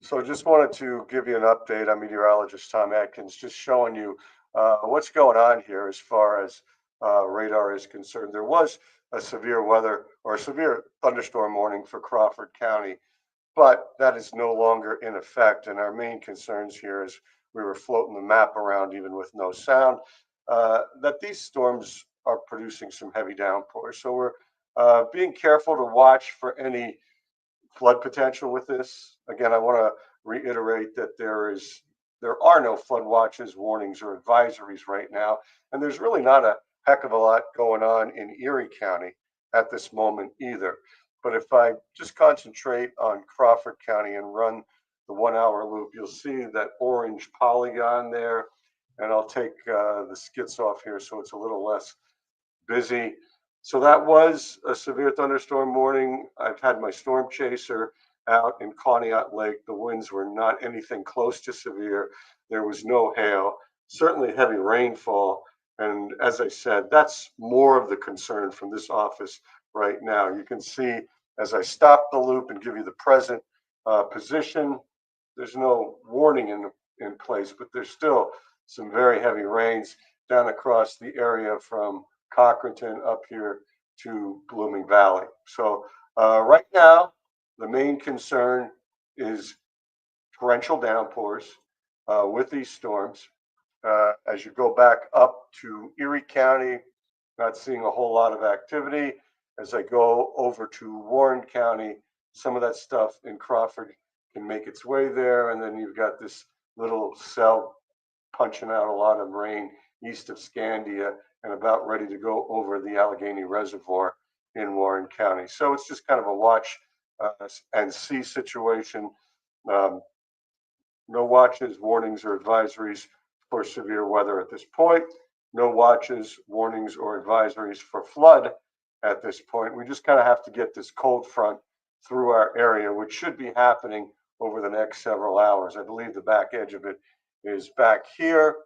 So just wanted to give you an update. I'm meteorologist Tom Atkins, just showing you what's going on here as far as radar is concerned. There was a severe weather or a severe thunderstorm warning for Crawford County, but that is no longer in effect. And our main concerns here is we were floating the map around even with no sound, that these storms are producing some heavy downpours. So we're being careful to watch for any flood potential with this. Again, I want to reiterate that there are no flood watches, warnings, or advisories right now, and there's really not a heck of a lot going on in Erie County at this moment either. But if I just concentrate on Crawford County and run the 1 hour loop, you'll see that orange polygon there. And I'll take the skits off here so it's a little less busy. So that was a severe thunderstorm warning. I've had my storm chaser out in Conneaut Lake. The winds were not anything close to severe. There was no hail, certainly heavy rainfall. And as I said, that's more of the concern from this office right now. You can see as I stop the loop and give you the present position, there's no warning in place, but there's still some very heavy rains down across the area from Cochranton up here to Blooming Valley. So right now, the main concern is torrential downpours with these storms. As you go back up to Erie County, not seeing a whole lot of activity. As I go over to Warren County, some of that stuff in Crawford can make its way there. And then you've got this little cell punching out a lot of rain east of Scandia and about ready to go over the Allegheny Reservoir in Warren County. So it's just kind of a watch and see situation. Um, no watches, warnings, or advisories for severe weather at this point. No watches, warnings, or advisories for flood at this point. We just kind of have to get this cold front through our area, which should be happening over the next several hours. I believe the back edge of it is back here,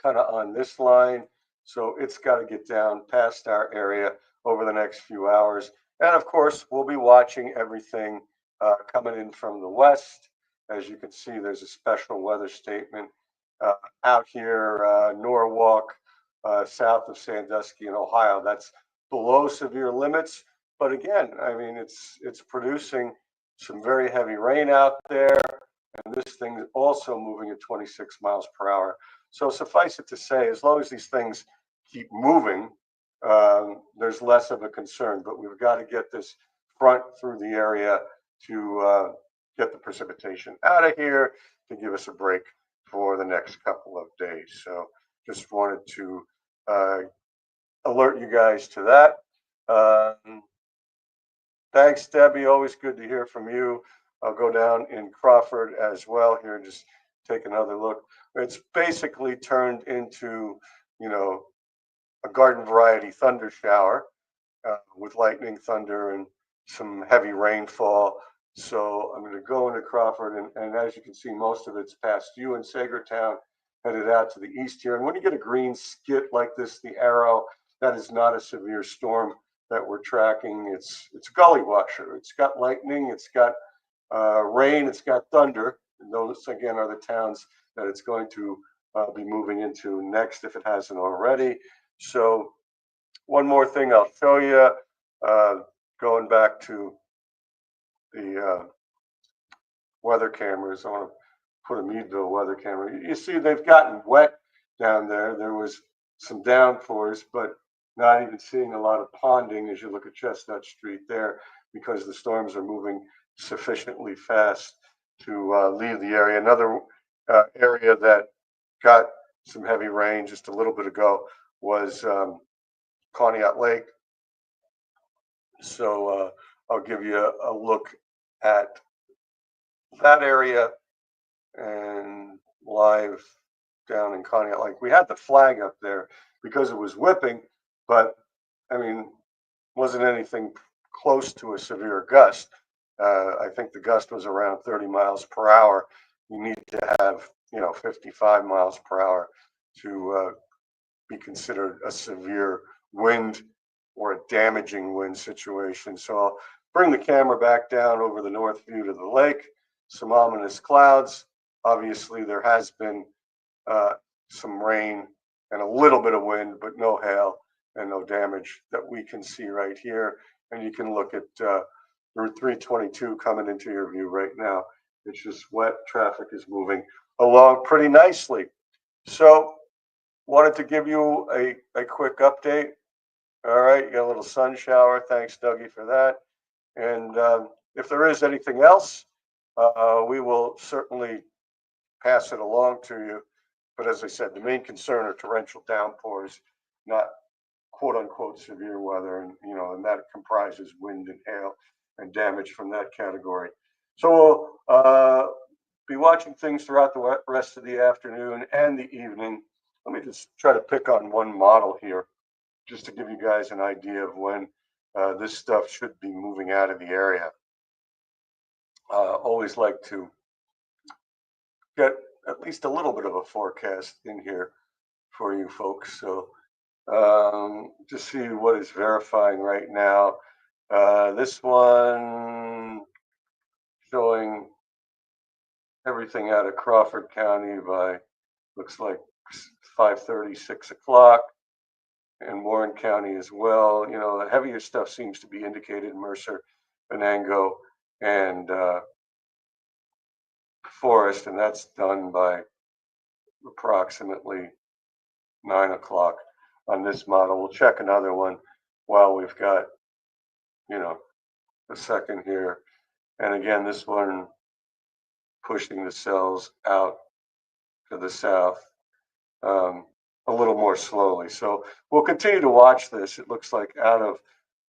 kind of on this line. So it's got to get down past our area over the next few hours. And of course, we'll be watching everything coming in from the west. As you can see, there's a special weather statement out here, Norwalk, south of Sandusky in Ohio. That's below severe limits. But again, I mean, it's producing some very heavy rain out there. And this thing is also moving at 26 miles per hour. So suffice it to say, as long as these things keep moving, there's less of a concern. But we've got to get this front through the area to get the precipitation out of here to give us a break for the next couple of days. So just wanted to alert you guys to that. Thanks, Debbie. Always good to hear from you. I'll go down in Crawford as well here and just take another look. It's basically turned into, a garden variety thunder shower with lightning, thunder, and some heavy rainfall. So I'm going to go into Crawford, and as you can see, most of it's past you in Sagertown, headed out to the east here. And when you get a green skit like this, the arrow, that is not a severe storm that we're tracking. It's a gully washer. It's got lightning. It's got rain. It's got thunder. And those again are the towns that it's going to be moving into next if it hasn't already. So one more thing I'll show you. Going back to the weather cameras, I want to put a Meadville weather camera. You see, they've gotten wet down there. There was some downpours, but not even seeing a lot of ponding as you look at Chestnut Street there because the storms are moving sufficiently fast to leave the area. Another area that got some heavy rain just a little bit ago was Conneaut Lake. So I'll give you a look at that area and live down in Conneaut Lake. We had the flag up there because it was whipping, but I mean, wasn't anything close to a severe gust. I think the gust was around 30 miles per hour. You need to have, 55 miles per hour to be considered a severe wind or a damaging wind situation. So I'll bring the camera back down over the north view to the lake. Some ominous clouds. Obviously, there has been some rain and a little bit of wind, but no hail and no damage that we can see right here. And you can look at Route 322 coming into your view right now. It's just wet. Traffic is moving along pretty nicely. So wanted to give you a quick update. All right, you got a little sun shower. Thanks, Dougie, for that. And if there is anything else, we will certainly pass it along to you. But as I said, the main concern are torrential downpours, not quote unquote severe weather, and that comprises wind and hail and damage from that category. So we'll be watching things throughout the rest of the afternoon and the evening. Let me just try to pick on one model here, just to give you guys an idea of when this stuff should be moving out of the area. Always like to get at least a little bit of a forecast in here for you folks. So just see what is verifying right now. This one showing everything out of Crawford County by, looks like 5:30, 6 o'clock, and Warren County as well. The heavier stuff seems to be indicated in Mercer, Venango, and Forest, and that's done by approximately 9 o'clock on this model. We'll check another one while we've got, a second here. And again, this one pushing the cells out to the south a little more slowly. So we'll continue to watch this. It looks like out of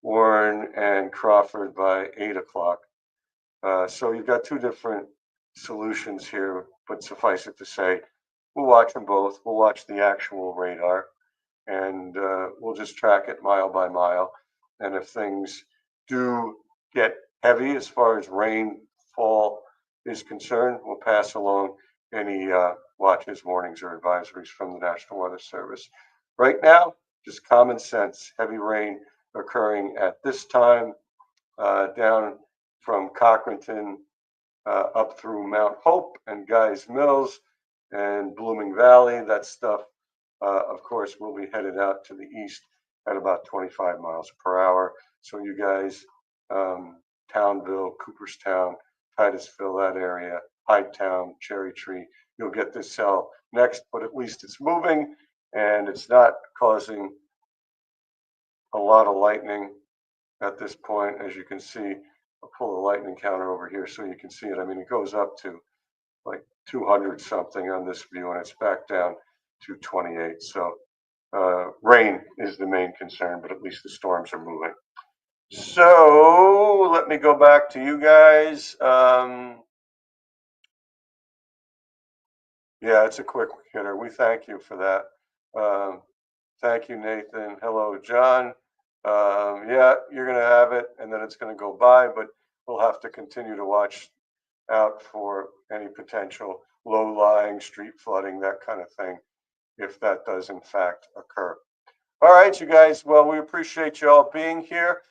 Warren and Crawford by 8 o'clock. So you've got two different solutions here, but suffice it to say, we'll watch them both. We'll watch the actual radar, and we'll just track it mile by mile. And if things do get heavy as far as rainfall is concerned, we'll pass along any watches, warnings, or advisories from the National Weather Service. Right now, just common sense, heavy rain occurring at this time down from Cochranton up through Mount Hope and Guys Mills and Blooming Valley. That stuff, of course, will be headed out to the east at about 25 miles per hour. So you guys, Townville, Cooperstown, Titusville, that area, Highttown, Cherry Tree, you'll get this cell next, but at least it's moving and it's not causing a lot of lightning at this point. As you can see, I'll pull the lightning counter over here so you can see it. I mean, it goes up to like 200 something on this view, and it's back down to 28. So rain is the main concern, but at least the storms are moving. So let me go back to you guys. Yeah, it's a quick hitter. We thank you for that. Thank you, Nathan. Hello, John. Yeah, you're going to have it, and then it's going to go by, but we'll have to continue to watch out for any potential low-lying street flooding, that kind of thing, if that does in fact occur. All right, you guys. Well, we appreciate you all being here.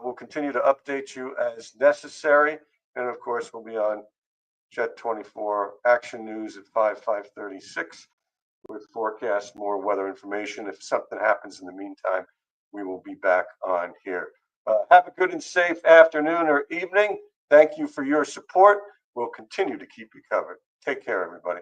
We'll continue to update you as necessary, and of course, we'll be on Jet 24 Action News at 5:36 with forecast, more weather information. If something happens in the meantime, we will be back on here. Have a good and safe afternoon or evening. Thank you for your support. We'll continue to keep you covered. Take care, everybody.